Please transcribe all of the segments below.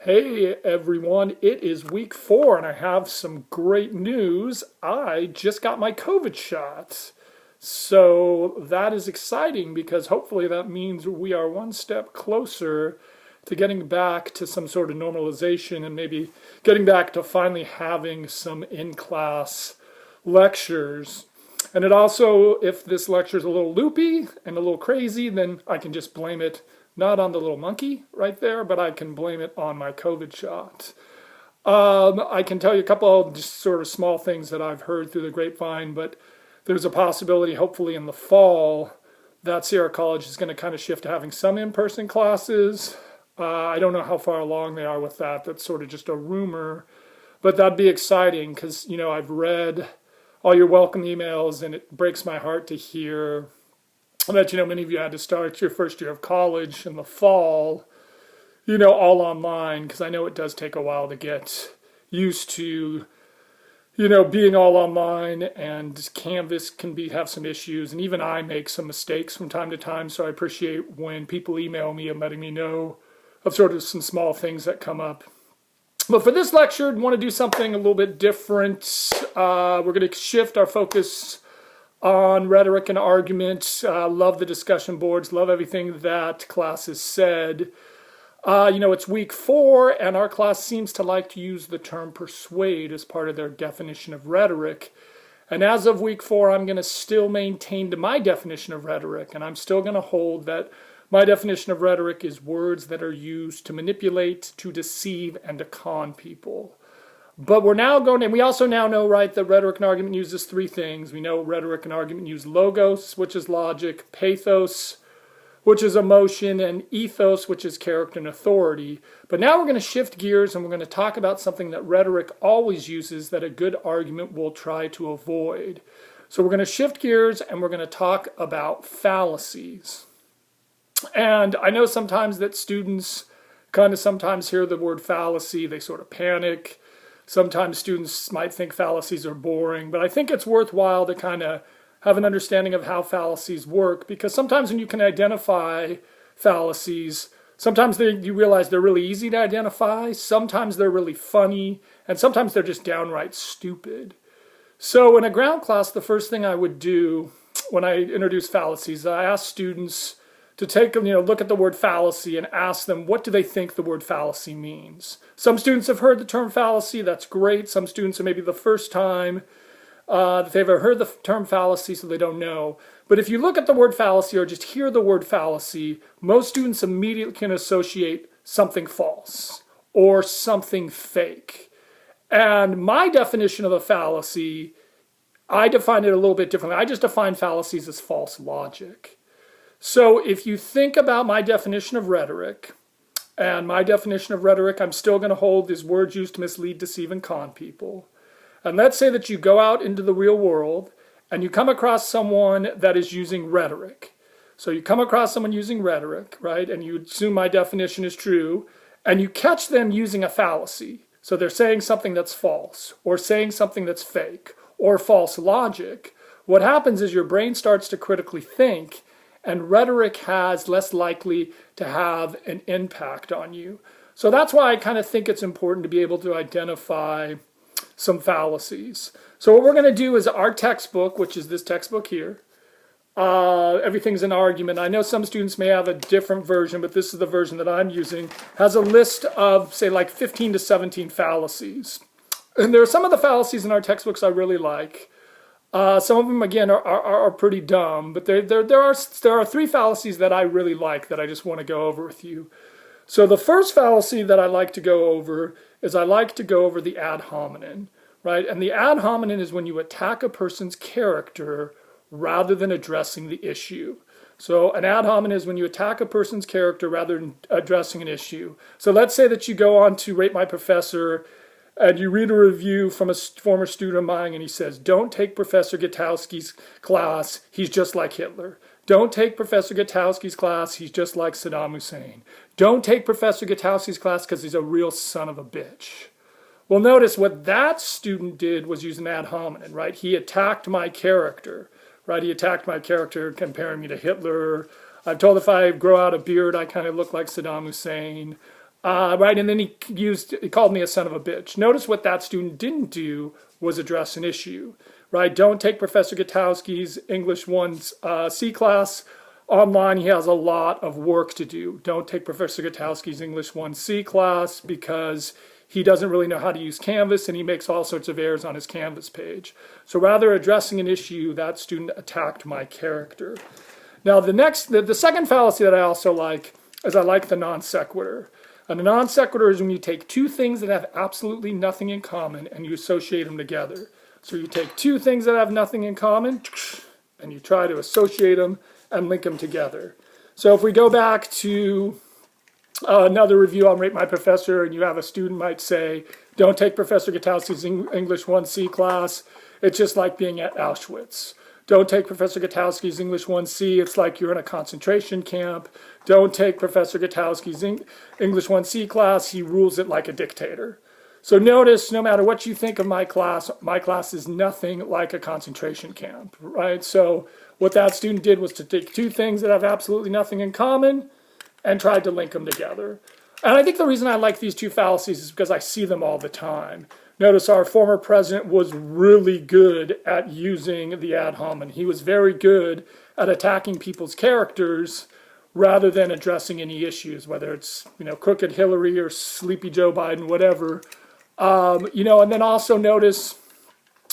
Hey everyone, it is week 4 and I have some great news. I just got my COVID shot. So that is exciting because hopefully that means we are one step closer to getting back to some sort of normalization and maybe getting back to finally having some in-class lectures. And it also, if this lecture is a little loopy and a little crazy, then I can just blame it not on the little monkey right there, but I can blame it on my COVID shot. I can tell you a couple of just sort of small things that I've heard through the grapevine, but there's a possibility, hopefully in the fall, that Sierra College is going to kind of shift to having some in-person classes. I don't know how far along they are with that. That's sort of just a rumor, but that'd be exciting because, I've read all your welcome emails and it breaks my heart to hear that, many of you had to start your first year of college in the fall, all online, because I know it does take a while to get used to, being all online, and Canvas can have some issues, and even I make some mistakes from time to time, so I appreciate when people email me and letting me know of sort of some small things that come up. But for this lecture, I want to do something a little bit different. We're going to shift our focus on rhetoric and argument. Love the discussion boards, love everything that class has said. It's week 4, and our class seems to like to use the term persuade as part of their definition of rhetoric. And as of week 4, I'm going to still maintain to my definition of rhetoric, and I'm still going to hold that my definition of rhetoric is words that are used to manipulate, to deceive, and to con people. But we're now going, and we also now know, right, that rhetoric and argument uses 3 things. We know rhetoric and argument use logos, which is logic, pathos, which is emotion, and ethos, which is character and authority. But now we're going to shift gears and we're going to talk about something that rhetoric always uses that a good argument will try to avoid. So we're going to shift gears and we're going to talk about fallacies. And I know sometimes that students kind of sometimes hear the word fallacy, they sort of panic. Sometimes students might think fallacies are boring, but I think it's worthwhile to kind of have an understanding of how fallacies work, because sometimes when you can identify fallacies, sometimes you realize they're really easy to identify, sometimes they're really funny, and sometimes they're just downright stupid. So in a ground class, the first thing I would do when I introduce fallacies, I ask students to take look at the word fallacy and ask them, what do they think the word fallacy means? Some students have heard the term fallacy, that's great. Some students are maybe the first time that they've ever heard the term fallacy, so they don't know. But if you look at the word fallacy or just hear the word fallacy, most students immediately can associate something false or something fake. And my definition of a fallacy, I define it a little bit differently. I just define fallacies as false logic. So if you think about my definition of rhetoric, and my definition of rhetoric, I'm still going to hold is words used to mislead, deceive, and con people. And let's say that you go out into the real world and you come across someone that is using rhetoric. So you come across someone using rhetoric, right? And you assume my definition is true, and you catch them using a fallacy. So they're saying something that's false, or saying something that's fake, or false logic. What happens is your brain starts to critically think, and rhetoric has less likely to have an impact on you. So that's why I kind of think it's important to be able to identify some fallacies. So what we're going to do is our textbook, which is this textbook here, everything's an argument. I know some students may have a different version, but this is the version that I'm using, has a list of, say, like 15 to 17 fallacies. And there are some of the fallacies in our textbooks I really like. Some of them, again, are pretty dumb, but there are 3 fallacies that I really like that I just want to go over with you. So the first fallacy that I like to go over is I like to go over the ad hominem, right? And the ad hominem is when you attack a person's character rather than addressing the issue. So an ad hominem is when you attack a person's character rather than addressing an issue. So let's say that you go on to Rate My Professor and you read a review from a former student of mine and he says, don't take Professor Gutowski's class, he's just like Hitler. Don't take Professor Gutowski's class, he's just like Saddam Hussein. Don't take Professor Gutowski's class because he's a real son of a bitch. Well, notice what that student did was use an ad hominem, right? He attacked my character, right? He attacked my character comparing me to Hitler. I'm told if I grow out a beard, I kind of look like Saddam Hussein. right, and then he called me a son of a bitch. Notice what that student didn't do was address an issue, right? Don't take Professor Gutowski's English 1 C class online. He has a lot of work to do. Don't take Professor Gutowski's English 1 C class because he doesn't really know how to use Canvas and he makes all sorts of errors on his Canvas page. So rather addressing an issue, that student attacked my character. Now the second fallacy that I also like is I like the non sequitur. And a non sequitur is when you take two things that have absolutely nothing in common and you associate them together. So you take two things that have nothing in common and you try to associate them and link them together. So if we go back to another review on Rate My Professor, and you have a student might say, don't take Professor Gutowski's English 1C class. It's just like being at Auschwitz. Don't take Professor Gutowski's English 1C. It's like you're in a concentration camp. Don't take Professor Gutowski's English 1C class. He rules it like a dictator. So notice, no matter what you think of my class is nothing like a concentration camp, right? So what that student did was to take two things that have absolutely nothing in common and tried to link them together. And I think the reason I like these two fallacies is because I see them all the time. Notice our former president was really good at using the ad hominem. He was very good at attacking people's characters rather than addressing any issues, whether it's, crooked Hillary or sleepy Joe Biden, whatever. And then also notice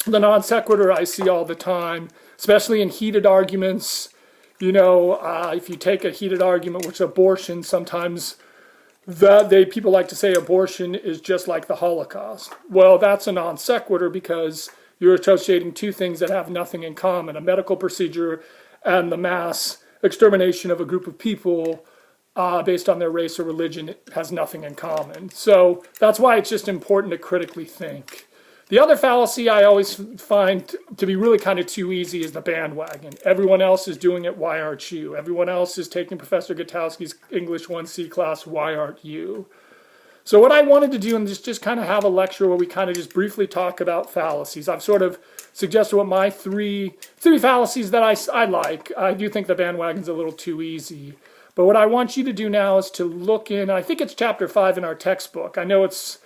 the non sequitur I see all the time, especially in heated arguments. If you take a heated argument, which abortion, sometimes people like to say abortion is just like the Holocaust. Well, that's a non sequitur because you're associating two things that have nothing in common. A medical procedure and the mass extermination of a group of people based on their race or religion has nothing in common. So that's why it's just important to critically think. The other fallacy I always find to be really kind of too easy is the bandwagon. Everyone else is doing it, why aren't you? Everyone else is taking Professor Gutowski's English 1C class, why aren't you? So what I wanted to do is just kind of have a lecture where we kind of just briefly talk about fallacies. I've sort of suggested what my three fallacies that I like. I do think the bandwagon's a little too easy. But what I want you to do now is to look in, I think it's chapter 5 in our textbook. I know it's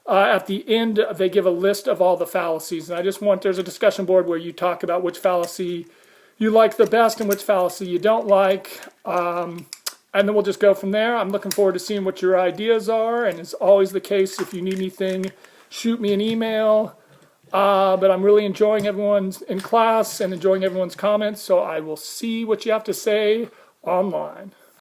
at the end, they give a list of all the fallacies. And there's a discussion board where you talk about which fallacy you like the best and which fallacy you don't like. And then we'll just go from there. I'm looking forward to seeing what your ideas are. And it's always the case, if you need anything, shoot me an email. But I'm really enjoying everyone's in class and enjoying everyone's comments. So I will see what you have to say online.